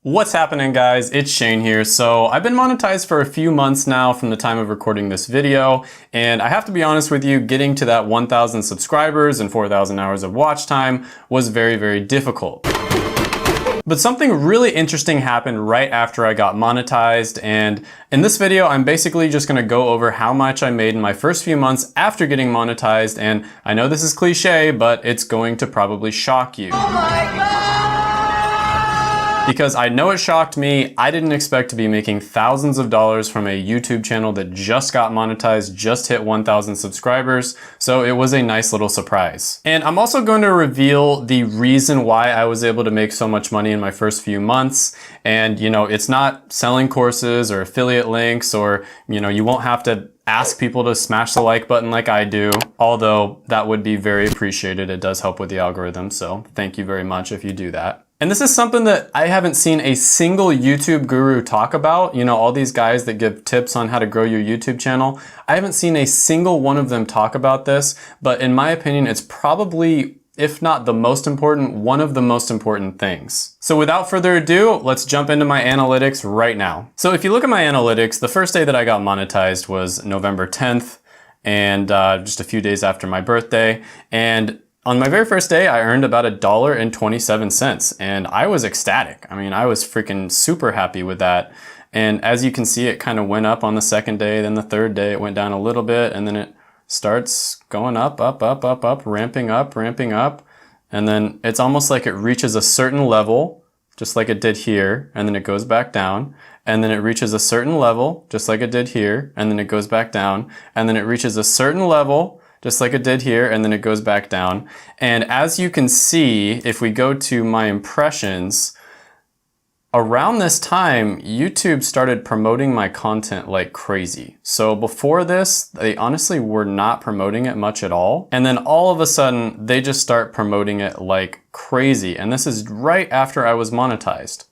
What's happening, guys? It's Shane here. So I've been monetized for a few months now from the time of recording this video, and I have to be honest with you, getting to that 1,000 subscribers and 4,000 hours of watch time was very, very difficult. But something really interesting happened right after I got monetized, and in this video I'm basically just going to go over how much I made in my first few months after getting monetized, and I know this is cliche, but it's going to probably shock you. Oh my God! Because I know it shocked me. I didn't expect to be making thousands of dollars from a YouTube channel that just got monetized, just hit 1,000 subscribers. So it was a nice little surprise. And I'm also going to reveal the reason why I was able to make so much money in my first few months. And you know, it's not selling courses or affiliate links, or you won't have to ask people to smash the like button like I do, although that would be very appreciated. It does help with the algorithm, so thank you very much if you do that. And this is something that I haven't seen a single YouTube guru talk about. You know, all these guys that give tips on how to grow your YouTube channel. I haven't seen a single one of them talk about this, but in my opinion, it's probably, if not the most important, one of the most important things. So without further ado, let's jump into my analytics right now. So if you look at my analytics, the first day that I got monetized was November 10th, and just a few days after my birthday. And on my very first day, I earned about $1.27, and I was ecstatic. I mean, I was freaking super happy with that. And as you can see, it kind of went up on the second day, then the third day it went down a little bit, and then it starts going up, ramping up. And then it's almost like it reaches a certain level, just like it did here, and then it goes back down. And then it reaches a certain level, just like it did here, and then it goes back down. And then it reaches a certain level, just like it did here, and then it goes back down. And as you can see, if we go to my impressions, around this time, YouTube started promoting my content like crazy. So before this, they honestly were not promoting it much at all. And then all of a sudden, they just start promoting it like crazy. And this is right after I was monetized.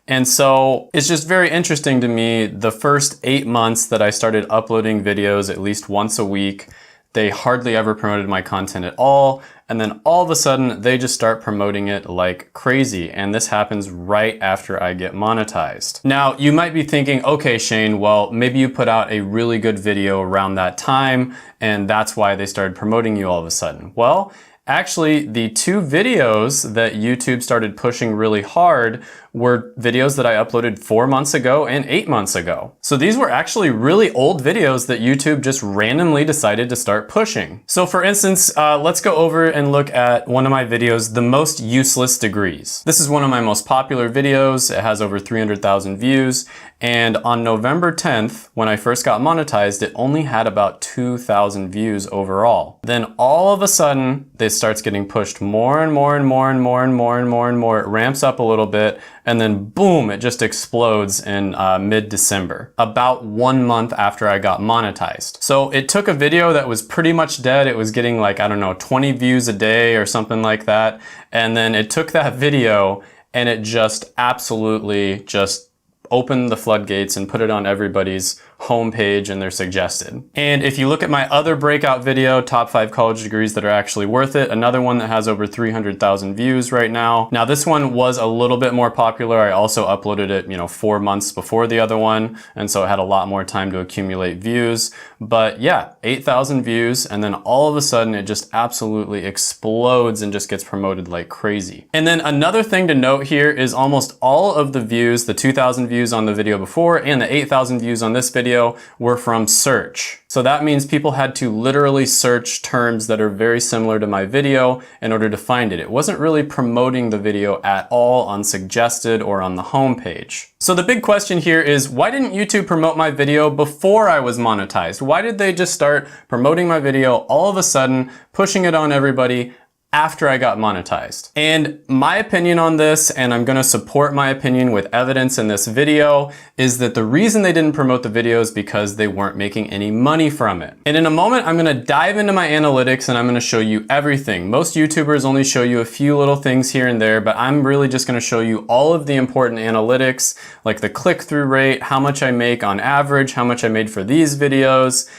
And so it's just very interesting to me, the first 8 months that I started uploading videos at least once a week, they hardly ever promoted my content at all. And then all of a sudden, they just start promoting it like crazy. And this happens right after I get monetized. Now, you might be thinking, okay, Shane, well, maybe you put out a really good video around that time, and that's why they started promoting you all of a sudden. Well, actually, the two videos that YouTube started pushing really hard were videos that I uploaded 4 months ago and 8 months ago. So these were actually really old videos that YouTube just randomly decided to start pushing. So for instance, let's go over and look at one of my videos, The Most Useless Degrees. This is one of my most popular videos. It has over 300,000 views. And on November 10th, when I first got monetized, it only had about 2,000 views overall. Then all of a sudden, this starts getting pushed more and more. It ramps up a little bit, and then boom, it just explodes in mid-December, about 1 month after I got monetized. So it took a video that was pretty much dead. It was getting like, I don't know, 20 views a day or something like that. And then it took that video and it just absolutely just open the floodgates and put it on everybody's homepage and they're suggested. And if you look at my other breakout video, top 5 college degrees that are actually worth it, another one that has over 300,000 views right now. Now this one was a little bit more popular. I also uploaded it, 4 months before the other one. And so it had a lot more time to accumulate views. But yeah, 8,000 views. And then all of a sudden it just absolutely explodes and just gets promoted like crazy. And then another thing to note here is almost all of the views, the 2,000 views on the video before and the 8,000 views on this video, were from search. So that means people had to literally search terms that are very similar to my video in order to find it. It wasn't really promoting the video at all on suggested or on the homepage. So the big question here is, why didn't YouTube promote my video before I was monetized? Why did they just start promoting my video all of a sudden, pushing it on everybody after I got monetized? And my opinion on this, and I'm gonna support my opinion with evidence in this video, is that the reason they didn't promote the video is because they weren't making any money from it. And in a moment, I'm gonna dive into my analytics and I'm gonna show you everything. Most YouTubers only show you a few little things here and there, but I'm really just gonna show you all of the important analytics, like the click-through rate, how much I make on average, how much I made for these videos,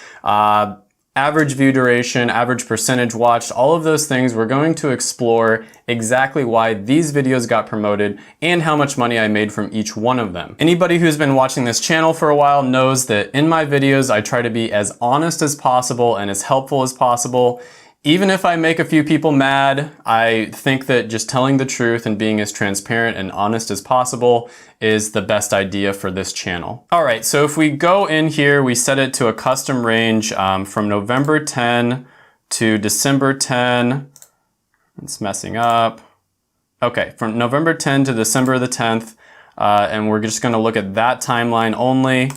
average view duration, average percentage watched, all of those things. We're going to explore exactly why these videos got promoted and how much money I made from each one of them. Anybody who's been watching this channel for a while knows that in my videos, I try to be as honest as possible and as helpful as possible. Even if I make a few people mad, I think that just telling the truth and being as transparent and honest as possible is the best idea for this channel. All right, so if we go in here, we set it to a custom range from November 10 to December 10. It's messing up. Okay, from November 10 to December the 10th, and we're just gonna look at that timeline only.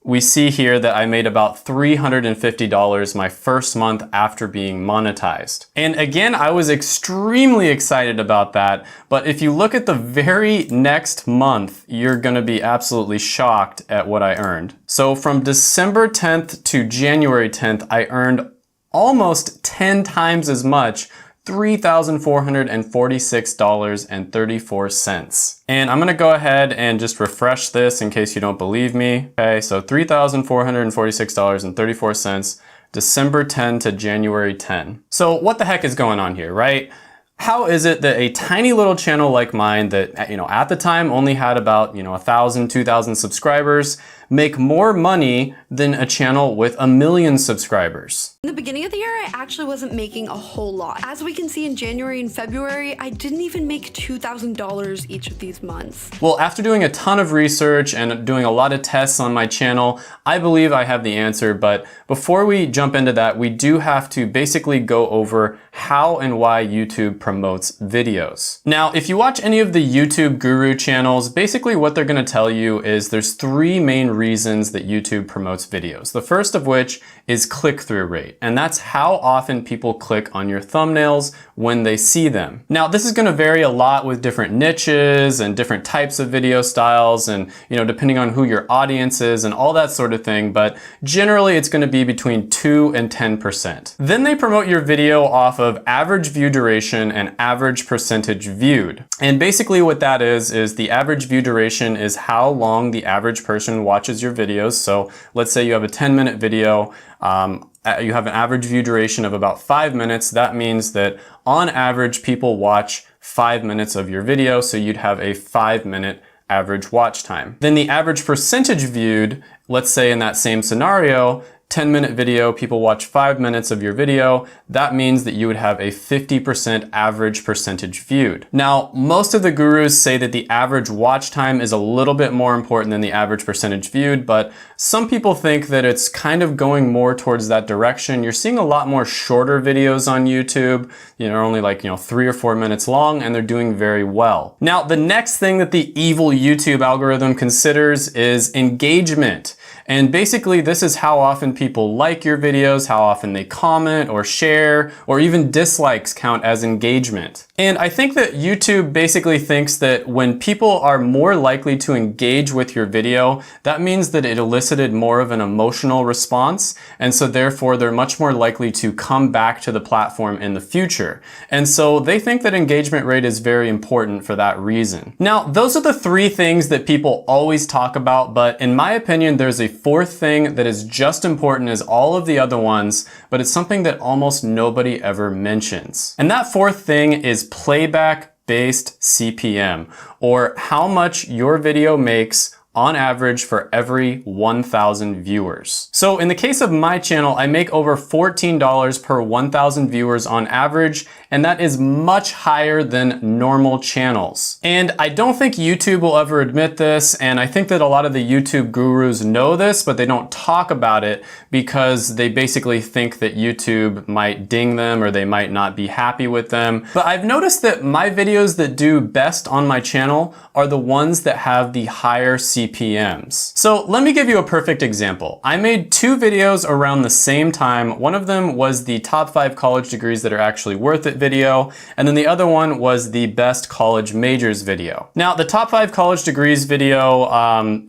We see here that I made about $350 my first month after being monetized. And again, I was extremely excited about that. But if you look at the very next month, you're gonna be absolutely shocked at what I earned. So from December 10th to January 10th, I earned almost 10 times as much, $3,446.34. And I'm gonna go ahead and just refresh this in case you don't believe me. Okay, so $3,446.34, December 10 to January 10. So what the heck is going on here, right? How is it that a tiny little channel like mine that, at the time only had about, 1,000, 2,000 subscribers make more money than a channel with 1 million subscribers? In the beginning of the year, I actually wasn't making a whole lot. As we can see in January and February, I didn't even make $2,000 each of these months. Well, after doing a ton of research and doing a lot of tests on my channel, I believe I have the answer. But before we jump into that, we do have to basically go over how and why YouTube promotes videos. Now, if you watch any of the YouTube guru channels, basically what they're gonna tell you is there's 3 main reasons that YouTube promotes videos. The first of which is click-through rate, and that's how often people click on your thumbnails when they see them. Now, this is gonna vary a lot with different niches and different types of video styles and, depending on who your audience is and all that sort of thing, but generally it's gonna be between 2 and 10%. Then they promote your video off of average view duration and average percentage viewed. And basically what that is the average view duration is how long the average person watches your videos. So let's say you have a 10-minute video, you have an average view duration of about 5 minutes. That means that on average, people watch 5 minutes of your video. So you'd have a 5-minute average watch time. Then the average percentage viewed, let's say in that same scenario, 10-minute video, people watch 5 minutes of your video. That means that you would have a 50% average percentage viewed. Now, most of the gurus say that the average watch time is a little bit more important than the average percentage viewed, but some people think that it's kind of going more towards that direction. You're seeing a lot more shorter videos on YouTube, only like, 3 or 4 minutes long, and they're doing very well. Now, the next thing that the evil YouTube algorithm considers is engagement. And basically, this is how often people like your videos, how often they comment or share, or even dislikes count as engagement. And I think that YouTube basically thinks that when people are more likely to engage with your video, that means that it elicited more of an emotional response. And so therefore, they're much more likely to come back to the platform in the future. And so they think that engagement rate is very important for that reason. Now, those are the 3 things that people always talk about, but in my opinion, there's a 4th thing that is just important as all of the other ones, but it's something that almost nobody ever mentions. And that 4th thing is playback-based CPM, or how much your video makes on average for every 1,000 viewers. So in the case of my channel, I make over $14 per 1,000 viewers on average, and that is much higher than normal channels. And I don't think YouTube will ever admit this, and I think that a lot of the YouTube gurus know this, but they don't talk about it because they basically think that YouTube might ding them or they might not be happy with them. But I've noticed that my videos that do best on my channel are the ones that have the higher CPMs. So let me give you a perfect example. I made 2 videos around the same time. One of them was the top 5 college degrees that are actually worth it video, and then the other one was the best college majors video. Now, the top 5 college degrees video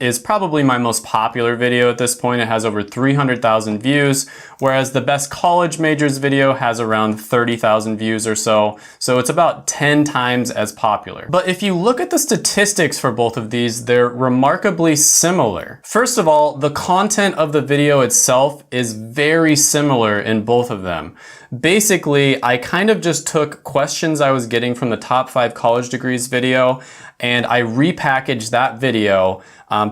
is probably my most popular video at this point. It has over 300,000 views, whereas the best college majors video has around 30,000 views or so. So it's about 10 times as popular. But if you look at the statistics for both of these, they're remarkably similar. First of all, the content of the video itself is very similar in both of them. Basically, I kind of just took questions I was getting from the top 5 college degrees video and I repackaged that video,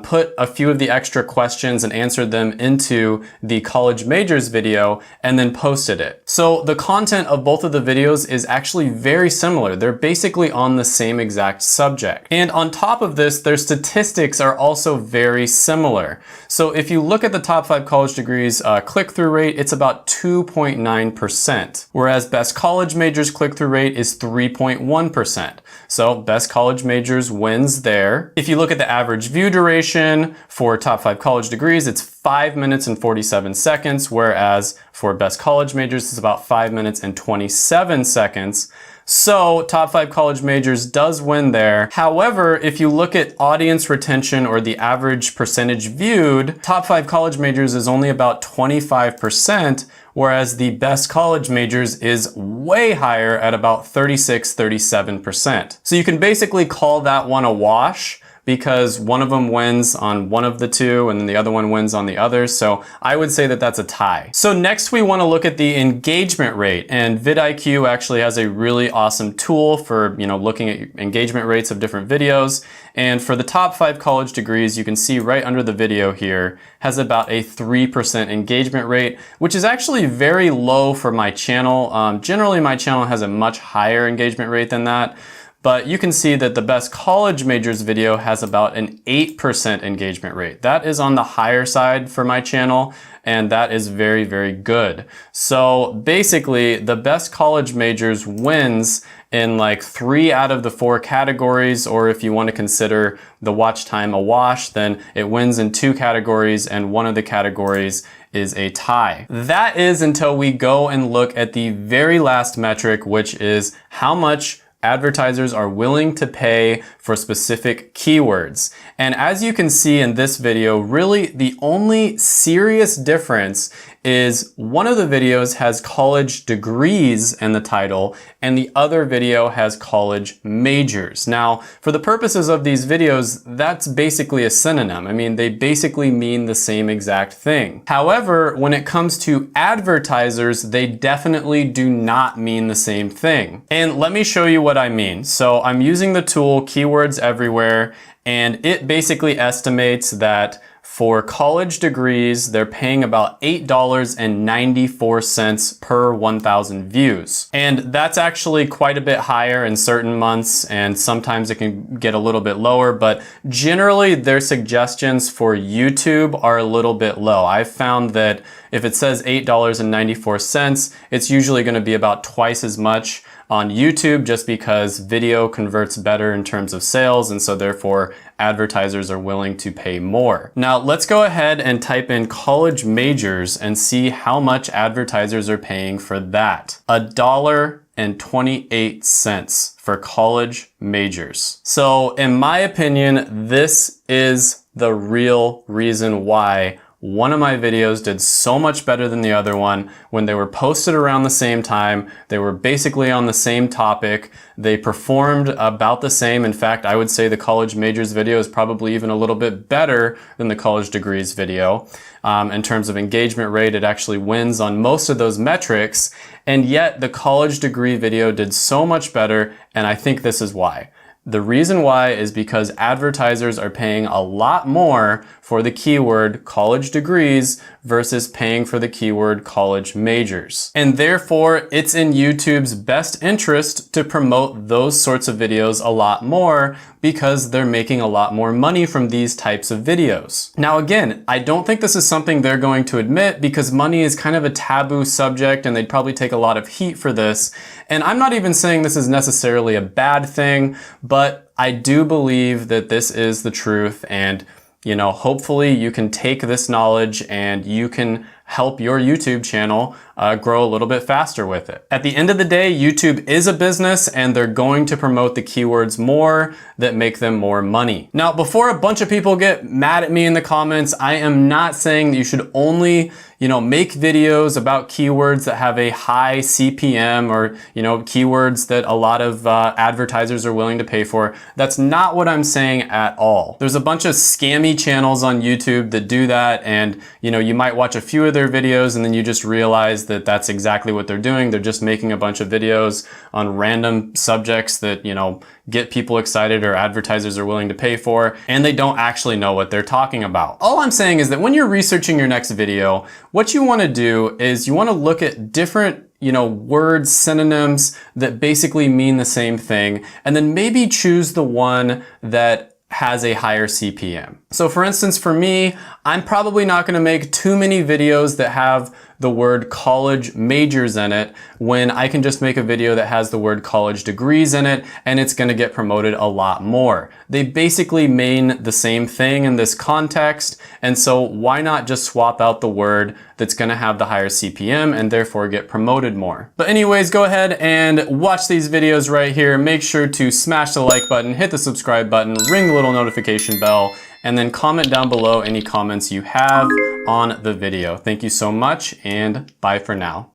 put a few of the extra questions and answered them into the college majors video, and then posted it. So the content of both of the videos is actually very similar. They're basically on the same exact subject. And on top of this, their statistics are also very similar. So if you look at the top 5 college degrees click-through rate, it's about 2.9%, whereas best college majors click-through rate is 3.1%. So best college majors wins there. If you look at the average view duration for top 5 college degrees, it's 5 minutes and 47 seconds, whereas for best college majors, it's about 5 minutes and 27 seconds. So top 5 college majors does win there. However, if you look at audience retention or the average percentage viewed, top 5 college majors is only about 25%, whereas the best college majors is way higher at about 36-37%. So you can basically call that one a wash, because one of them wins on one of the two and then the other one wins on the other. So I would say that that's a tie. So next we want to look at the engagement rate, and vidIQ actually has a really awesome tool for, looking at engagement rates of different videos. And for the top 5 college degrees, you can see right under the video here, has about a 3% engagement rate, which is actually very low for my channel. Generally my channel has a much higher engagement rate than that. But you can see that the best college majors video has about an 8% engagement rate. That is on the higher side for my channel, and that is very, very good. So basically, the best college majors wins in like 3 out of the 4 categories, or if you want to consider the watch time a wash, then it wins in 2 categories, and one of the categories is a tie. That is until we go and look at the very last metric, which is how much advertisers are willing to pay for specific keywords. And as you can see in this video, really the only serious difference is one of the videos has college degrees in the title and the other video has college majors. Now, for the purposes of these videos, that's basically a synonym. I mean, they basically mean the same exact thing. However, when it comes to advertisers, they definitely do not mean the same thing. And let me show you what I mean. So I'm using the tool Keywords Everywhere, and it basically estimates that for college degrees, they're paying about $8.94 per 1,000 views. And that's actually quite a bit higher in certain months, and sometimes it can get a little bit lower, but generally their suggestions for YouTube are a little bit low. I've found that if it says $8.94, it's usually going to be about twice as much on YouTube, just because video converts better in terms of sales, and so therefore advertisers are willing to pay more. Now let's go ahead and type in college majors and see how much advertisers are paying for that. $1.28 for college majors. So in my opinion, this is the real reason why one of my videos did so much better than the other one. When they were posted around the same time, they were basically on the same topic. They performed about the same. In fact, I would say the college majors video is probably even a little bit better than the college degrees video. In terms of engagement rate, it actually wins on most of those metrics. And yet the college degree video did so much better. And I think this is why. The reason why is because advertisers are paying a lot more for the keyword college degrees versus paying for the keyword college majors. And therefore, it's in YouTube's best interest to promote those sorts of videos a lot more because they're making a lot more money from these types of videos. Now again, I don't think this is something they're going to admit because money is kind of a taboo subject and they'd probably take a lot of heat for this. And I'm not even saying this is necessarily a bad thing, but I do believe that this is the truth, and hopefully you can take this knowledge and you can help your YouTube channel grow a little bit faster with it. At the end of the day, YouTube is a business and they're going to promote the keywords more that make them more money. Now, before a bunch of people get mad at me in the comments, I am not saying that you should only, make videos about keywords that have a high CPM or, keywords that a lot of advertisers are willing to pay for. That's not what I'm saying at all. There's a bunch of scammy channels on YouTube that do that, and you might watch a few of their videos and then you just realize that that's exactly what they're doing. They're just making a bunch of videos on random subjects that, get people excited or advertisers are willing to pay for, and they don't actually know what they're talking about. All I'm saying is that when you're researching your next video, what you want to do is you want to look at different words, synonyms that basically mean the same thing, and then maybe choose the one that has a higher CPM. So for instance, for me, I'm probably not gonna make too many videos that have the word college majors in it when I can just make a video that has the word college degrees in it and it's gonna get promoted a lot more. They basically mean the same thing in this context, and so why not just swap out the word that's gonna have the higher CPM and therefore get promoted more. But anyways, go ahead and watch these videos right here. Make sure to smash the like button, hit the subscribe button, ring the little notification bell, and then comment down below any comments you have on the video. Thank you so much, and bye for now.